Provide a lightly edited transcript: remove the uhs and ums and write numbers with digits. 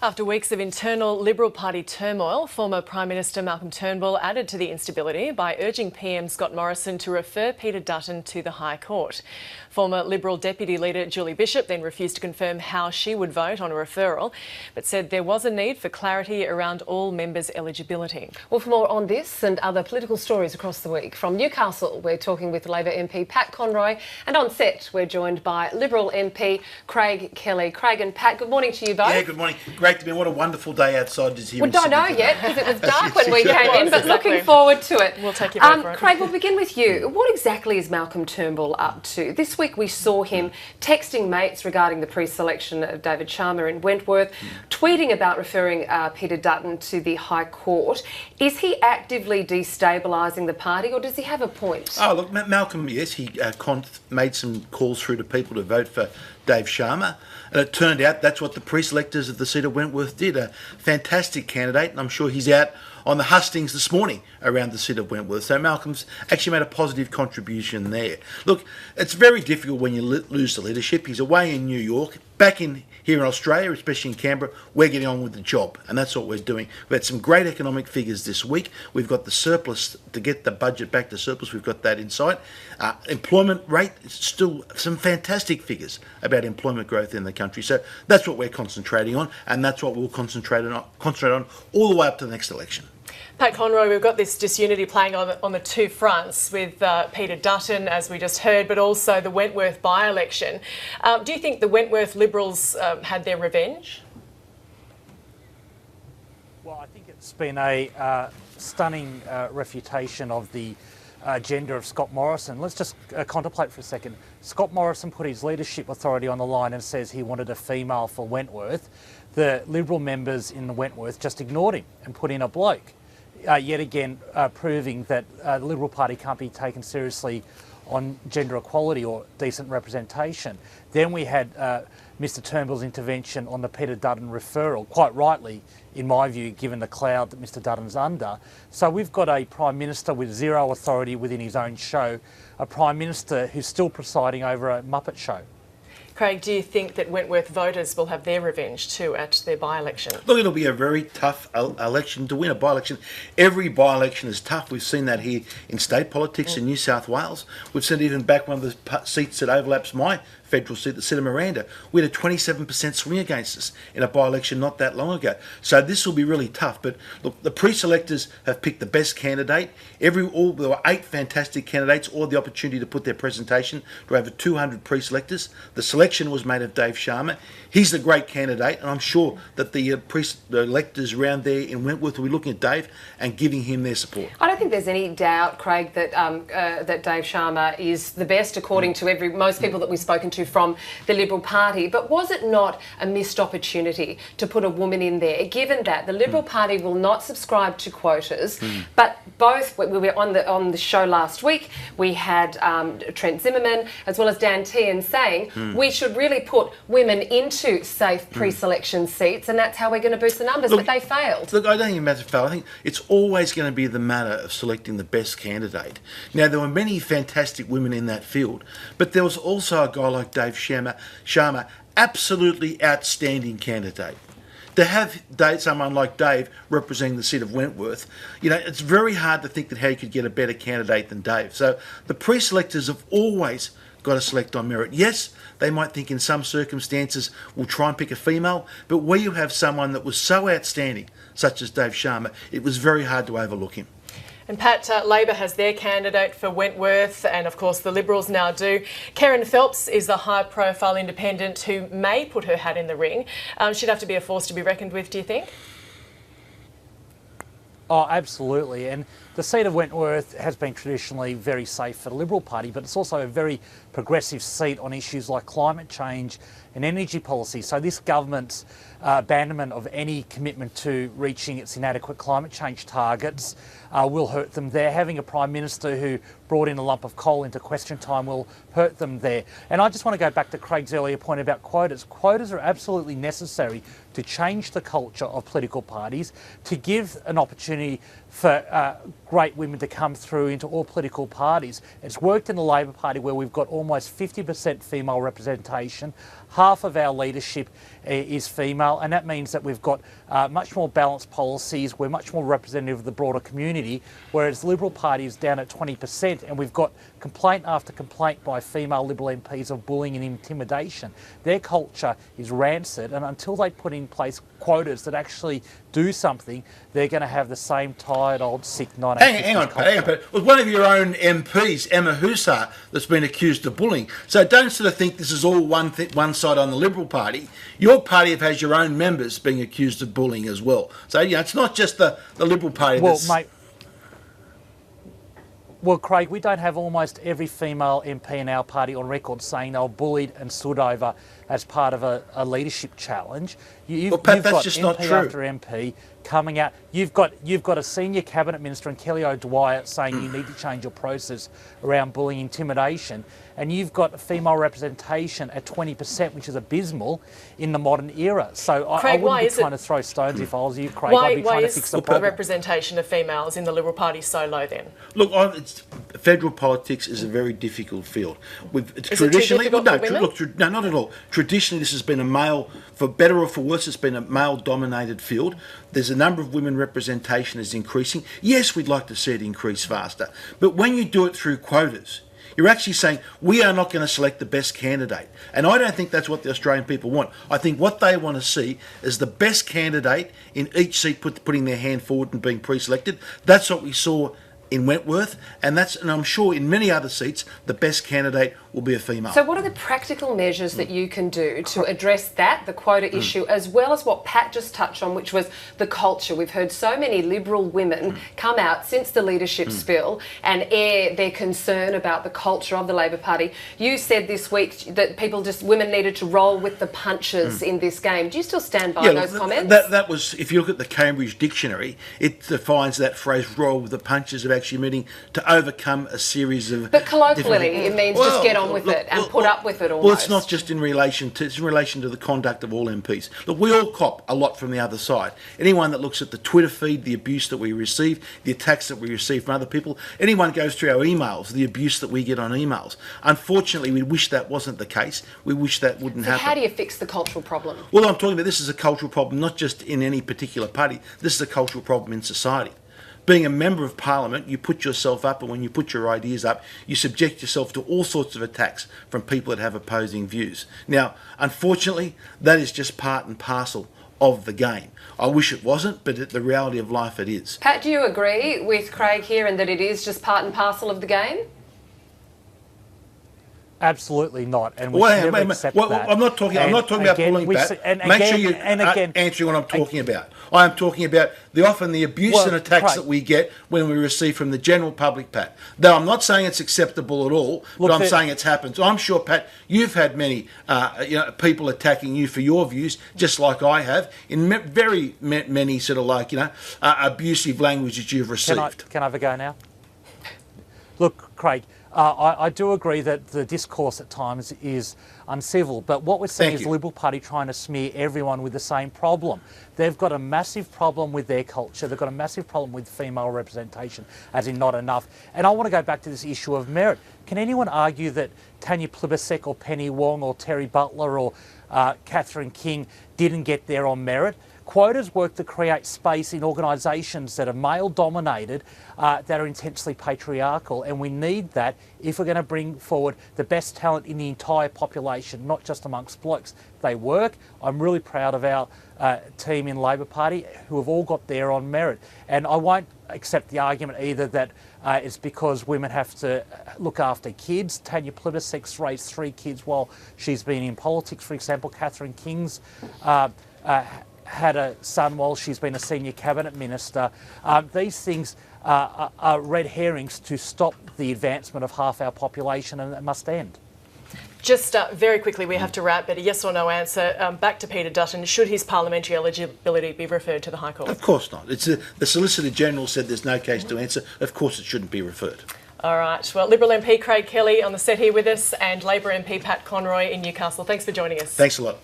After weeks of internal Liberal Party turmoil, former Prime Minister Malcolm Turnbull added to the instability by urging PM Scott Morrison to refer Peter Dutton to the High Court. Former Liberal Deputy Leader Julie Bishop then refused to confirm how she would vote on a referral, but said there was a need for clarity around all members' eligibility. Well, for more on this and other political stories across the week, from Newcastle, we're talking with Labor MP Pat Conroy, and on Sept, we're joined by Liberal MP Craig Kelly. Craig and Pat, good morning to you both. Yeah, good morning. Great to be. What a wonderful day outside is here. We don't know yet because it was dark when we came in, but looking forward to it. We'll take your word for it. Craig, we'll begin with you. What exactly is Malcolm Turnbull up to? This week we saw him texting mates regarding the pre-selection of David Sharma in Wentworth, tweeting about referring Peter Dutton to the High Court. Is he actively destabilising the party, or does he have a point? Oh, look, Malcolm, yes, he made some calls through to people to vote for Dave Sharma, and it turned out that's what the pre-selectors of the seat of Wentworth did. A fantastic candidate, and I'm sure he's out on the hustings this morning around the seat of Wentworth. So Malcolm's actually made a positive contribution there. Look, it's very difficult when you lose the leadership. He's away in New York, back in here in Australia, especially in Canberra. We're getting on with the job, and that's what we're doing. We've had some great economic figures this week. We've got the surplus to get the budget back to surplus. We've got that in sight. Employment rate, still some fantastic figures about employment growth in the country. So that's what we're concentrating on, and that's what we'll concentrate on all the way up to the next election. Pat Conroy, we've got this disunity playing on the two fronts with Peter Dutton, as we just heard, but also the Wentworth by-election. Do you think the Wentworth Liberals had their revenge? Well, I think it's been a stunning refutation of the agenda of Scott Morrison. Let's just contemplate for a second. Scott Morrison put his leadership authority on the line and says he wanted a female for Wentworth. The Liberal members in the Wentworth just ignored him and put in a bloke. Yet again, proving that the Liberal Party can't be taken seriously on gender equality or decent representation. Then we had Mr Turnbull's intervention on the Peter Dutton referral, quite rightly, in my view, given the cloud that Mr Dutton's under. So we've got a Prime Minister with zero authority within his own show, a Prime Minister who's still presiding over a Muppet show. Craig, do you think that Wentworth voters will have their revenge too at their by-election? Look, it'll be a very tough election to win a by-election. Every by-election is tough. We've seen that here in state politics in New South Wales. We've seen it even back one of the seats that overlaps my federal seat, the seat of Miranda. We had a 27% swing against us in a by-election not that long ago. So this will be really tough. But look, the pre-selectors have picked the best candidate. There were 8 fantastic candidates, all had the opportunity to put their presentation to over 200 pre-selectors. The selection was made of Dave Sharma. He's the great candidate, and I'm sure that the electors around there in Wentworth will be looking at Dave and giving him their support. I don't think there's any doubt, Craig, that that Dave Sharma is the best, according to most people that we've spoken to from the Liberal Party. But was it not a missed opportunity to put a woman in there, given that the Liberal Party will not subscribe to quotas, but both, we were on the show last week, we had Trent Zimmerman as well as Dan Tehan saying we should really put women into safe pre-selection seats, and that's how we're going to boost the numbers. Look, but they failed. Look, I don't think it matters if they fail. I think it's always going to be the matter of selecting the best candidate. Now, there were many fantastic women in that field, but there was also a guy like Dave Sharma, absolutely outstanding candidate. To have someone like Dave representing the seat of Wentworth, it's very hard to think that how you could get a better candidate than Dave. So the pre-selectors have always got to select on merit. Yes, they might think in some circumstances we'll try and pick a female, but where you have someone that was so outstanding, such as Dave Sharma, it was very hard to overlook him. And Pat, Labor has their candidate for Wentworth, and of course the Liberals now do. Kerryn Phelps is a high-profile independent who may put her hat in the ring. She'd have to be a force to be reckoned with, do you think? Oh, absolutely. And the seat of Wentworth has been traditionally very safe for the Liberal Party, but it's also a very progressive seat on issues like climate change and energy policy. So this government's abandonment of any commitment to reaching its inadequate climate change targets will hurt them there. Having a Prime Minister who brought in a lump of coal into question time will hurt them there. And I just want to go back to Craig's earlier point about quotas. Quotas are absolutely necessary to change the culture of political parties, to give an opportunity for great women to come through into all political parties. It's worked in the Labor Party where we've got almost 50% female representation, half of our leadership is female, and that means that we've got much more balanced policies. We're much more representative of the broader community, whereas the Liberal Party is down at 20%, and we've got complaint after complaint by female Liberal MPs of bullying and intimidation. Their culture is rancid, and until they put in place quotas that actually do something, they're going to have the same tired old sick 1950s Hang on, Pat. It was one of your own MPs, Emma Hussar, that's been accused of bullying. So don't sort of think this is all one side on the Liberal Party. Your party has your own members being accused of bullying as well. So, it's not just the Liberal Party that's... Well, Craig, we don't have almost every female MP in our party on record saying they were bullied and stood over as part of a leadership challenge. You've Pat, that's got just MP not true. after MP coming out. You've got a senior cabinet minister in Kelly O'Dwyer saying you need to change your process around bullying, intimidation, and you've got female representation at 20%, which is abysmal in the modern era. So Craig, I wouldn't be trying to throw stones if I was you, Craig. I'd be trying to fix the problem. Why is the representation of females in the Liberal Party so low then? Look, federal politics is a very difficult field. It's is traditionally, it too difficult for women? No, not at all. Traditionally, this has been a male, for better or for worse, it's been a male-dominated field. There's a number of women representation is increasing. Yes, we'd like to see it increase faster. But when you do it through quotas, you're actually saying, we are not going to select the best candidate. And I don't think that's what the Australian people want. I think what they want to see is the best candidate in each seat putting their hand forward and being pre-selected. That's what we saw in Wentworth, and I'm sure in many other seats, the best candidate will be a female. So what are the practical measures that you can do to address that, the quota issue, as well as what Pat just touched on, which was the culture? We've heard so many Liberal women come out since the leadership spill and air their concern about the culture of the Labor Party. You said this week that women needed to roll with the punches in this game. Do you still stand by those comments? That was, if you look at the Cambridge Dictionary, it defines that phrase, roll with the punches, of actually meaning to overcome a series of... But colloquially, it means just get on with it and put up with it almost. Well, it's not just in relation to the conduct of all MPs. Look, we all cop a lot from the other side. Anyone that looks at the Twitter feed, the abuse that we receive, the attacks that we receive from other people, anyone goes through our emails, the abuse that we get on emails. Unfortunately, we wish that wasn't the case. We wish that wouldn't happen. How do you fix the cultural problem? Well, I'm talking about this is a cultural problem, not just in any particular party. This is a cultural problem in society. Being a member of Parliament, you put yourself up, and when you put your ideas up, you subject yourself to all sorts of attacks from people that have opposing views. Now, unfortunately, that is just part and parcel of the game. I wish it wasn't, but the reality of life it is. Pat, do you agree with Craig here in that it is just part and parcel of the game? Absolutely not, and we should never accept that. I'm not talking about bullying, Pat. Make sure you're answering what I'm talking about. I am talking about the abuse and attacks that we get when we receive from the general public, Pat. Though I'm not saying it's acceptable at all, but I'm saying it's happened. So I'm sure, Pat, you've had many people attacking you for your views, just like I have, in very many sort of abusive language that you've received. Can I have a go now? Look, Craig, I do agree that the discourse at times is uncivil, but what we're seeing is the Liberal Party trying to smear everyone with the same problem. They've got a massive problem with their culture. They've got a massive problem with female representation, as in not enough. And I want to go back to this issue of merit. Can anyone argue that Tanya Plibersek or Penny Wong or Terry Butler or Catherine King didn't get there on merit? Quotas work to create space in organisations that are male-dominated, that are intensely patriarchal, and we need that if we're going to bring forward the best talent in the entire population, not just amongst blokes. They work. I'm really proud of our team in Labor Party who have all got there on merit. And I won't accept the argument either that it's because women have to look after kids. Tanya Plibersek's raised 3 kids while she's been in politics, for example. Catherine King's had a son while she's been a senior cabinet minister. These things are red herrings to stop the advancement of half our population, and it must end. Just very quickly, we have to wrap, but a yes or no answer. Back to Peter Dutton. Should his parliamentary eligibility be referred to the High Court? Of course not. The Solicitor General said there's no case to answer. Of course it shouldn't be referred. All right. Well, Liberal MP Craig Kelly on the set here with us, and Labor MP Pat Conroy in Newcastle. Thanks for joining us. Thanks a lot.